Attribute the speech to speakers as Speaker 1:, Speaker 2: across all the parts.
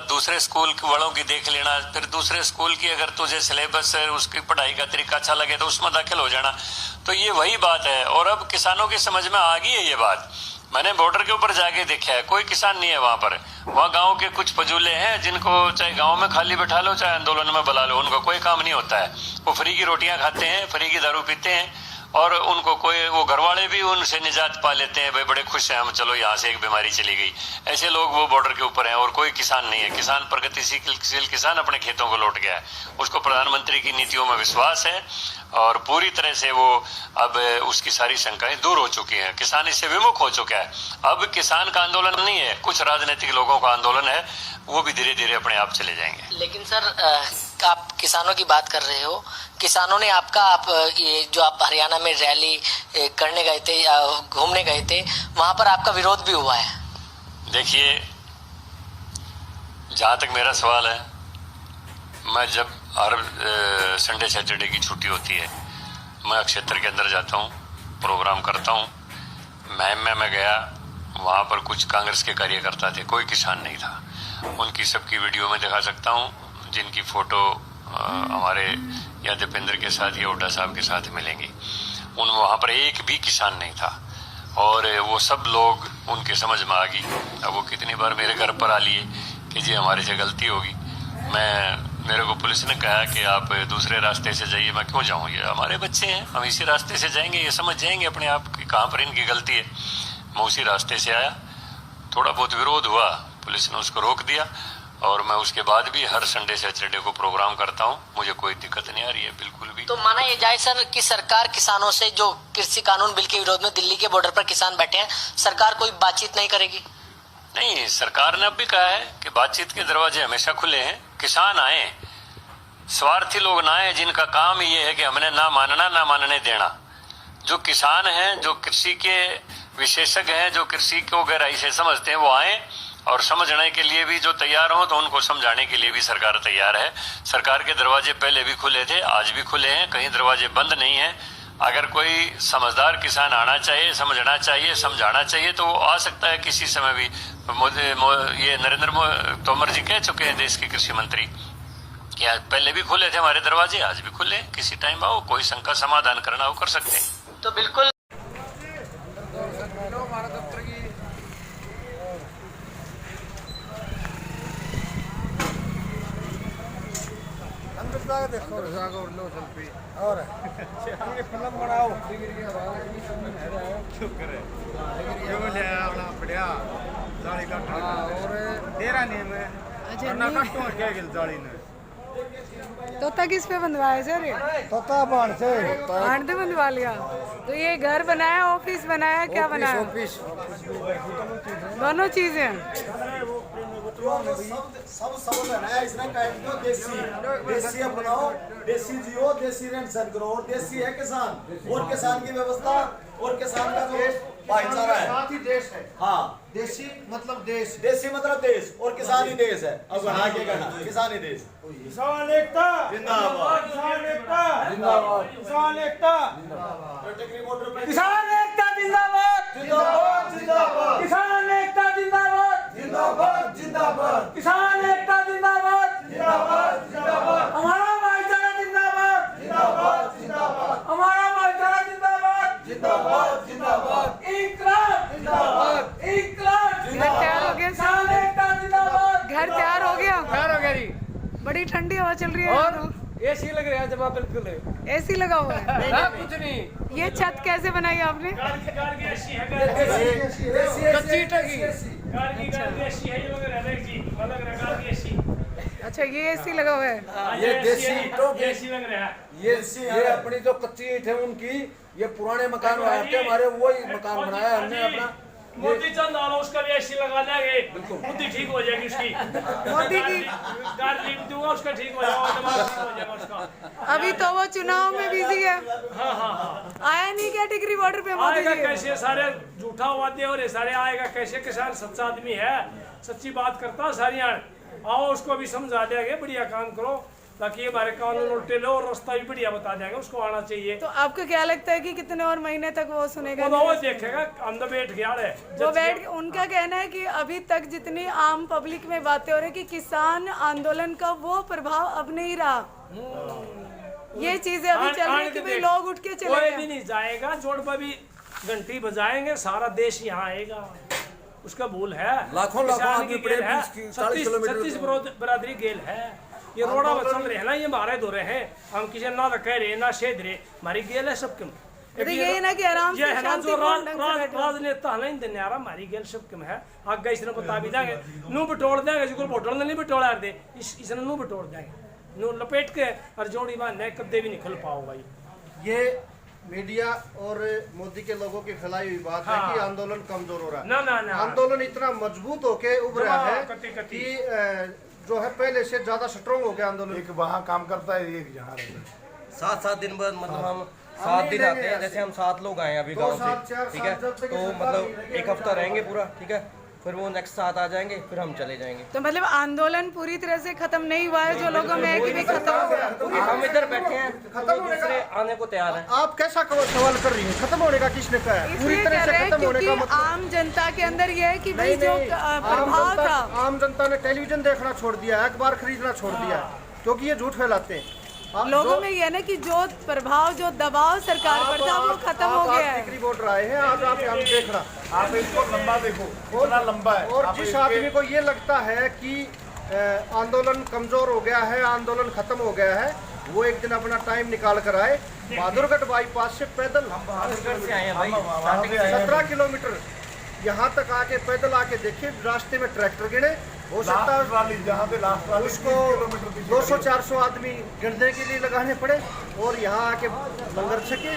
Speaker 1: दूसरे स्कूल वालों की देख लेना, फिर दूसरे स्कूल की अगर तुझे सिलेबस है उसकी पढ़ाई का तरीका अच्छा लगे तो उसमें दाखिल हो जाना। तो ये वही बात है। और अब किसानों की समझ में आ गई है ये बात। मैंने बॉर्डर के ऊपर जाके देखा है, कोई किसान नहीं है वहां पर। वहाँ गांव के कुछ फजूले हैं जिनको चाहे गांव में खाली बैठा लो चाहे आंदोलन में बुला लो, उनका कोई काम नहीं होता है। वो फ्री की रोटियां खाते हैं, फ्री की दारू पीते हैं और उनको कोई वो घर वाले भी उनसे निजात पा लेते हैं, भाई बड़े खुश हैं हम, चलो यहाँ से एक बीमारी चली गई। ऐसे लोग वो बॉर्डर के ऊपर हैं और कोई किसान नहीं है। किसान प्रगतिशील किसान अपने खेतों को लौट गया है, उसको प्रधानमंत्री की नीतियों में विश्वास है और पूरी तरह से वो अब उसकी सारी शंकाएं दूर हो चुकी हैं। किसान इससे विमुख हो चुका है। अब किसान का आंदोलन नहीं है, कुछ राजनीतिक लोगों का आंदोलन है, वो भी धीरे धीरे अपने आप चले जाएंगे।
Speaker 2: लेकिन सर आप किसानों की बात कर रहे हो, किसानों ने ये जो आप हरियाणा में रैली करने गए थे, घूमने गए थे, वहां पर आपका विरोध भी हुआ है।
Speaker 1: देखिए, जहाँ तक मेरा सवाल है, मैं जब हर संडे सैटरडे की छुट्टी होती है मैं क्षेत्र के अंदर जाता हूँ, प्रोग्राम करता हूँ। महम में गया, वहाँ पर कुछ कांग्रेस के कार्यकर्ता थे, कोई किसान नहीं था। उनकी सबकी वीडियो में दिखा सकता हूँ, जिनकी फोटो हमारे या दीपेंद्र के साथ या हुड्डा साहब के साथ मिलेंगी। वहाँ पर एक भी किसान नहीं था और वो सब लोग उनके समझ में आ गई। अब वो कितनी बार मेरे घर पर आ लिए कि जी हमारे से गलती होगी। मेरे को पुलिस ने कहा कि आप दूसरे रास्ते से जाइए। मैं क्यों जाऊँ, ये हमारे बच्चे हैं, हम इसी रास्ते से जाएंगे, ये समझ जाएंगे अपने आप कि कहाँ पर इनकी गलती है। मैं उसी रास्ते से आया, थोड़ा बहुत विरोध हुआ, पुलिस ने उसको रोक दिया और मैं उसके बाद भी हर संडे सैटरडे को प्रोग्राम करता हूँ। मुझे कोई दिक्कत नहीं आ रही है बिल्कुल भी।
Speaker 2: तो माना ये जाए सर कि सरकार किसानों से, जो कृषि कानून बिल के विरोध में दिल्ली के बॉर्डर पर किसान बैठे हैं, सरकार कोई बातचीत नहीं करेगी?
Speaker 1: नहीं, सरकार ने अब भी कहा है कि बातचीत के दरवाजे हमेशा खुले हैं। किसान आए, स्वार्थी लोग ना आए जिनका काम ये है कि हमने ना मानना ना मानने देना। जो किसान हैं, जो कृषि के विशेषज्ञ हैं, जो कृषि को गहराई से समझते हैं, वो आए और समझने के लिए भी जो तैयार हो तो उनको समझाने के लिए भी सरकार तैयार है। सरकार के दरवाजे पहले भी खुले थे, आज भी खुले हैं, कहीं दरवाजे बंद नहीं हैं। अगर कोई समझदार किसान आना चाहिए, समझना चाहिए, समझाना चाहिए तो वो आ सकता है किसी समय भी। ये नरेंद्र तोमर जी कह चुके हैं, देश के कृषि मंत्री, कि आज पहले भी खुले थे हमारे दरवाजे, आज भी खुले। किसी टाइम आओ, कोई शंका समाधान करना हो कर सकते हैं।
Speaker 2: तो बिल्कुल
Speaker 3: देखो लो सेल्फी और फिल्म बनाओ क्यों ले अपना बढ़िया जाली का और तेरा नेम है। अच्छा ना कट्टो क्या गिल जाली ने
Speaker 4: तोता किस पे बंधवाया सर?
Speaker 3: तोता बाण से
Speaker 4: बंधवा लिया। तो ये घर बनाया, ऑफिस बनाया, क्या बनाया?
Speaker 3: ऑफिस
Speaker 4: दोनों चीजें।
Speaker 5: सब बनाया इसने देसी अपनाओ, देसी जियो, देसी रहन सहन करो और देसी है किसान और किसान की व्यवस्था और किसान का जो भाईचारा है,
Speaker 3: साथ ही देश है।
Speaker 5: हाँ,
Speaker 3: देसी मतलब देश,
Speaker 5: देसी मतलब देश और किसान ही देश है। अब बढ़ा के कहना किसान ही देश।
Speaker 3: किसान एकता
Speaker 5: जिंदाबाद,
Speaker 3: किसान एकता जिंदाबाद, किसान एकता
Speaker 5: किसान एकता जिंदाबाद, जिंदाबाद जिंदाबाद,
Speaker 3: किसान एकता जिंदाबाद,
Speaker 5: जिंदाबाद जिंदाबाद,
Speaker 3: किसान एकता जिंदाबाद,
Speaker 5: जिंदाबाद जिंदाबाद,
Speaker 3: हमारा भाईचारा जिंदाबाद,
Speaker 5: जिंदाबाद जिंदाबाद,
Speaker 3: हमारा भाईचारा जिंदाबाद,
Speaker 5: जिंदाबाद जिंदाबाद,
Speaker 3: इनकलाब
Speaker 5: जिंदाबाद,
Speaker 3: इनकलाब
Speaker 4: घर तैयार हो गया?
Speaker 3: किसान एकता जिंदाबाद।
Speaker 4: घर तैयार हो गया?
Speaker 3: तैयार हो गया जी।
Speaker 4: बड़ी ठंडी हवा चल रही है।
Speaker 3: और एसी लग रहा है जवाब बिल्कुल।
Speaker 4: एसी लगा हुआ है?
Speaker 3: ना कुछ नहीं।
Speaker 4: ये छत कैसे बनाई आपने?
Speaker 3: कच्ची टकी।
Speaker 4: अच्छा, ये एसी लगा हुआ है।
Speaker 3: ये देसी लग रहा है। ये अपनी जो कच्ची ईंट है उनकी, ये पुराने मकान थे हमारे, वही मकान बनाया हमने अपना।
Speaker 6: मोदी चंद आलो उसका भी एसी लगा लेंगे, बुद्धि ठीक हो जाएगी उसकी।
Speaker 4: मोदी की
Speaker 6: गाड़ी दूंगा उसका ठीक हो जाएगा, दिमाग ठीक हो जाएगा उसका।
Speaker 4: अभी तो वो चुनाव में बिजी है।
Speaker 6: हाँ हाँ हाँ,
Speaker 4: आया नहीं क्या टिकरी बॉर्डर पे मोदी
Speaker 6: आएगा
Speaker 4: जी?
Speaker 6: कैसे? सारे झूठा वादे और ये सारे आएगा कैसे? किसान सच्चा आदमी है, सच्ची बात करता सारी। आओ उसको भी समझा देंगे, बढ़िया काम करो, ताकि हमारे कानून उल्टे लो और रास्ता भी बढ़िया बता देंगे, उसको आना चाहिए।
Speaker 4: तो आपको क्या लगता है कि कितने और महीने तक वो सुनेगा?
Speaker 6: वो देखेगा, अंदर बैठ गया है
Speaker 4: वो बैठ, उनका कहना है कि अभी तक जितनी आम पब्लिक में बातें हो रही कि किसान आंदोलन का वो प्रभाव अब नहीं रहा, ये चीजें अभी चल रही है कि भाई लोग उठ के चले
Speaker 6: कोई
Speaker 4: गए।
Speaker 6: भी नहीं जाएगा, जोड़ पर भी घंटी बजाएंगे, सारा देश यहाँ आएगा, उसका भूल है।
Speaker 3: लाखों
Speaker 6: आदमी
Speaker 3: पड़े 40 किलोमीटर
Speaker 6: 36 बरादरी गेल है, ये रोड़ा में चल रहे हैं ना, ये हमारे दो रहे हैं, हम किसी ना कह रहे ना शेद रहे, हमारी गेल है सब क्यों।
Speaker 4: ये ना कि आराम से शांतिपूर्ण ढंग से बैठो।
Speaker 6: राजनेता नहीं देने आ रहा, हमारी गेल सब क्यों है, आगे इसने बता भी देंगे, नू बटोड़ देंगे, जिसको बटोड़ नहीं बटोड़ा दे, इसने नू बटोड़ देंगे, नू लपेट के और जोड़ी बांधने कदे भी नहीं खुल पाओ भाई।
Speaker 5: ये मीडिया और मोदी के लोगों की फैलाई हुई बात है कि आंदोलन कमजोर हो रहा है।
Speaker 6: ना
Speaker 5: आंदोलन इतना मजबूत होके उभरा है
Speaker 6: कती।
Speaker 5: कि जो है पहले से ज्यादा स्ट्रॉन्ग हो गया आंदोलन।
Speaker 7: एक वहाँ काम करता है, एक यहाँ रहता है।
Speaker 8: 7 दिन बाद मतलब हम 7 दिन आते हैं, जैसे हम 7 लोग आए हैं अभी गांव से, ठीक है, तो मतलब एक हफ्ता रहेंगे पूरा, ठीक है, फिर वो नेक्स्ट 7 आ जाएंगे, फिर हम चले जाएंगे।
Speaker 4: तो मतलब आंदोलन पूरी तरह से खत्म नहीं हुआ है, जो लोगों में है कि भी खत्म हो गया।
Speaker 8: हम इधर बैठे हैं,
Speaker 5: खत्म होने
Speaker 8: दूसरे आने को तैयार हैं।
Speaker 5: आप कैसा सवाल कर रही हैं? खत्म होने का किसने कहा है? पूरी
Speaker 4: इसलिए
Speaker 5: तरह
Speaker 4: कह
Speaker 5: से
Speaker 4: रहे हैं
Speaker 5: खत्म होने का
Speaker 4: क्योंकि
Speaker 5: मतलब
Speaker 4: आम जनता के अंदर ये है कि भाई जो प्रभाव था,
Speaker 5: आम जनता ने टेलीविजन देखना छोड़ दिया है, अखबार खरीदना छोड़ दिया है, क्योंकि ये झूठ फैलाते हैं।
Speaker 4: लोगों में ये है ना कि जो प्रभाव, जो दबाव सरकार पर था वो खत्म हो गया है।
Speaker 5: बिक्री बोर्ड रहे हैं आज आप हम देखना,
Speaker 7: आप इसको लंबा देखो, कितना लंबा है।
Speaker 5: और
Speaker 7: आप
Speaker 5: जिस
Speaker 7: इसके-
Speaker 5: आदमी को ये लगता है कि आंदोलन कमजोर हो गया है, आंदोलन खत्म हो गया है, वो एक दिन अपना टाइम निकाल कर आए बहादुरगढ़ बाईपास से पैदल
Speaker 8: बहादुरगढ़ से आए हैं भाई,
Speaker 7: वहाँ से आए हैं।
Speaker 5: 17 किलोमीटर यहाँ तक आके पैदल आके देखिए, रास्ते में ट्रैक्टर गिरे, हो सकता
Speaker 7: लास्ट
Speaker 5: है
Speaker 7: वाली जहाँ से लास्ट वाली
Speaker 5: उसको
Speaker 7: 30 किलोमीटर पीछे
Speaker 5: 200-400 आदमी गिरने के लिए लगाने पड़े और यहाँ आके लंगर छके,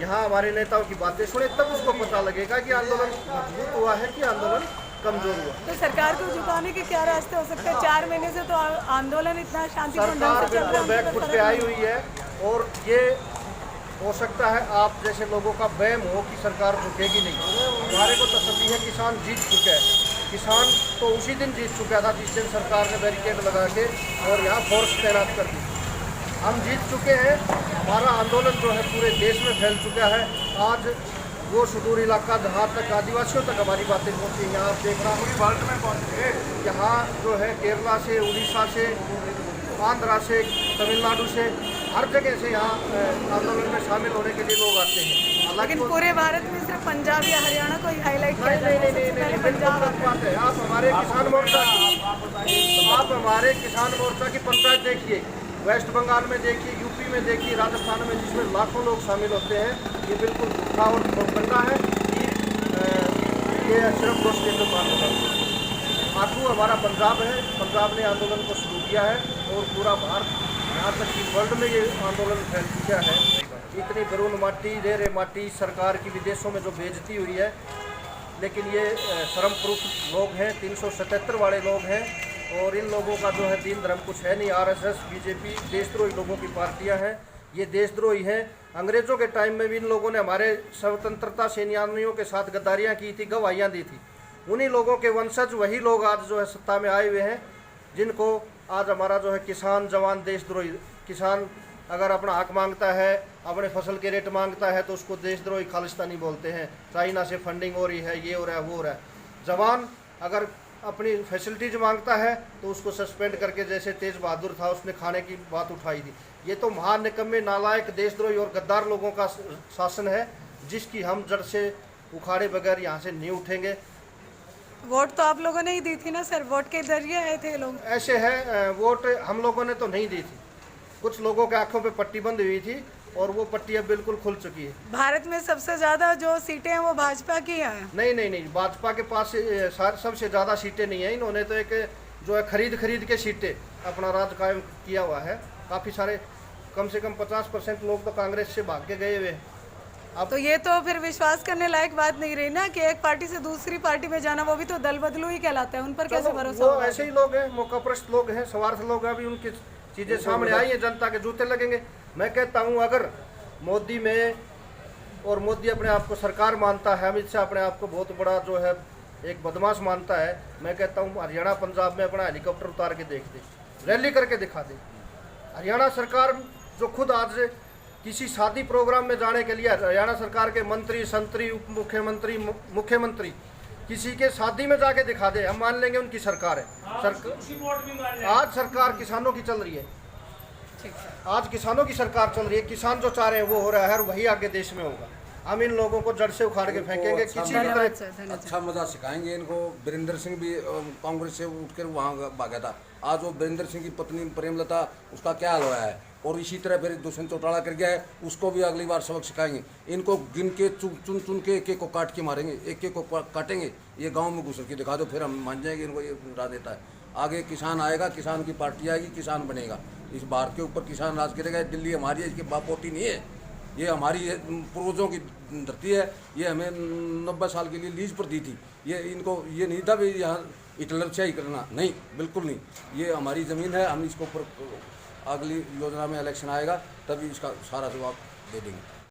Speaker 5: यहाँ हमारे नेताओं की बातें सुने, तब उसको पता लगेगा कि आंदोलन मजबूत हुआ है कि आंदोलन कमजोर हुआ।
Speaker 4: तो सरकार को झुकाने के क्या रास्ते हो सकते हैं? 4 महीने से तो आंदोलन इतना शांतिपूर्ण ढंग
Speaker 5: सरकार
Speaker 4: से चल
Speaker 5: बिल्कुल
Speaker 4: रहा है,
Speaker 5: बैकफुट पे आई हुई है और ये हो सकता है आप जैसे लोगों का वहम हो कि सरकार झुकेगी नहीं। हमारे को तसल्ली है किसान जीत चुका है, किसान तो उसी दिन जीत चुका था जिस दिन सरकार ने बैरिकेड लगा के और यहाँ फोर्स तैनात कर दी। हम जीत चुके हैं, हमारा आंदोलन जो है पूरे देश में फैल चुका है। आज वो सुदूर इलाका जहाँ तक आदिवासियों तक हमारी बातें पहुँची, यहाँ आप देख रहा हूँ
Speaker 7: वर्ल्ड में पहुँच गए।
Speaker 5: यहाँ जो है केरला से, उड़ीसा से, आंध्रा से, तमिलनाडु से, हर जगह से यहाँ आंदोलन में शामिल होने के लिए लोग आते हैं।
Speaker 4: लेकिन पूरे भारत में सिर्फ पंजाब या हरियाणा को ही हाईलाइट किया
Speaker 5: नहीं
Speaker 4: जाता है।
Speaker 5: नहीं
Speaker 4: सबसे
Speaker 5: नहीं
Speaker 4: पहले
Speaker 5: नहीं, बिल्कुल
Speaker 4: पंजाब
Speaker 5: गलत बात है। आप हमारे किसान मोर्चा की पंचायत देखिए, वेस्ट बंगाल में देखिए, यूपी में देखिए, राजस्थान में, जिसमें लाखों लोग शामिल होते हैं। ये बिल्कुल झूठा और प्रोपगंडा है कि ये सिर्फ दोस्त केंद्र मान आगू हमारा पंजाब है, पंजाब ने आंदोलन को शुरू किया है और पूरा भारत, यहाँ तक कि वर्ल्ड में ये आंदोलन फैल चुका है। इतनी बरून माटी, रेरे माटी सरकार की विदेशों में जो बेइज्जती हुई है, लेकिन ये शर्म प्रूफ लोग हैं, 377 वाले लोग हैं और इन लोगों का जो है दीन धर्म कुछ है नहीं। आरएसएस, बीजेपी देशद्रोही लोगों की पार्टियां हैं, ये देशद्रोही हैं। अंग्रेज़ों के टाइम में भी इन लोगों ने हमारे स्वतंत्रता सेनानियों के साथ गद्दारियां की थी, गवाहियां दी थी। उन्हीं लोगों के वंशज वही लोग आज जो है सत्ता में आए हुए हैं, जिनको आज हमारा जो है किसान जवान देशद्रोही, किसान अगर अपना हक मांगता है, अपने फसल के रेट मांगता है तो उसको देशद्रोही खालिस्तानी बोलते हैं। चाइना से फंडिंग हो रही है, ये हो रहा है, वो हो रहा है। जवान अगर अपनी फैसिलिटीज मांगता है तो उसको सस्पेंड करके, जैसे तेज बहादुर था, उसने खाने की बात उठाई थी। ये तो महान निकम्मे, नालायक, देशद्रोही और गद्दार लोगों का शासन है, जिसकी हम जड़ से उखाड़े बगैर यहाँ से नहीं उठेंगे।
Speaker 4: वोट तो आप लोगों ने ही दी थी ना सर, वोट के जरिए आए थे लोग।
Speaker 5: ऐसे है, वोट हम लोगों ने तो नहीं दी थी, कुछ लोगों के आंखों पे पट्टी बंद हुई थी और वो पट्टी अब बिल्कुल खुल चुकी है।
Speaker 4: भारत में सबसे ज्यादा जो सीटें हैं वो भाजपा की हैं।
Speaker 5: नहीं, भाजपा के पास सबसे ज़्यादा सीटें नहीं है। इन्होंने तो एक जो है खरीद के सीटें अपना राज कायम किया हुआ है। काफ़ी सारे, कम से कम 50% लोग तो कांग्रेस से भाग के गए हुए हैं। अब
Speaker 4: तो ये तो फिर विश्वास करने लायक बात नहीं रही ना कि एक पार्टी से दूसरी पार्टी में जाना, वो भी तो दल बदलू ही कहलाता है। उन पर कैसे भरोसा
Speaker 5: वो
Speaker 4: होगा?
Speaker 5: ऐसे ही लोग हैं, मौकाप्रस्त लोग हैं, स्वार्थ लोग हैं। अभी उनकी चीज़ें सामने आई हैं, जनता के जूते लगेंगे। मैं कहता हूँ अगर मोदी में, और मोदी अपने आप को सरकार मानता है, अमित शाह अपने आप को बहुत बड़ा जो है एक बदमाश मानता है, मैं कहता हूँ हरियाणा पंजाब में अपना हेलीकॉप्टर उतार के देख दे, रैली करके दिखा दे। हरियाणा सरकार जो खुद आज किसी शादी प्रोग्राम में जाने के लिए हरियाणा सरकार के मंत्री, संतरी, उप मुख्यमंत्री, मुख्यमंत्री किसी के शादी में जाके दिखा दे, हम मान लेंगे उनकी सरकार है। आज सरकार किसानों की चल रही है, आज किसानों की सरकार चल रही है। किसान जो चाह रहे हैं वो हो रहा है और वही आगे देश में होगा। हम इन लोगों को जड़ से उखाड़ के फेंकेंगे, किसी भी तरह
Speaker 3: अच्छा मजा सिखाएंगे इनको। वीरेंद्र सिंह भी कांग्रेस से उठकर वहाँ भागा था, आज वो वीरेंद्र सिंह की पत्नी प्रेमलता, उसका क्या हाल हुआ है। और इसी तरह फिर दुष्यंत चौटाला कर गया है, उसको भी अगली बार सबक सिखाएंगे। इनको गिन के चुन के एक एक को काट के मारेंगे, एक एक को काटेंगे। ये गांव में घुस के दिखा दो, फिर हम मान जाएंगे इनको ये उड़ा देता है। आगे किसान आएगा, किसान की पार्टी आएगी, किसान बनेगा। इस बार के ऊपर किसान राज करेगा। दिल्ली हमारी है, इसकी बापोती नहीं है, ये हमारी पूर्वजों की धरती है। ये हमें 90 साल के लिए लीज पर दी थी। ये इनको ये नहीं था भी यहाँ हिटलर से ही करना, नहीं, बिल्कुल नहीं। ये हमारी ज़मीन है, हम इसको ऊपर अगली योजना में इलेक्शन आएगा तभी इसका सारा जवाब दे देंगे।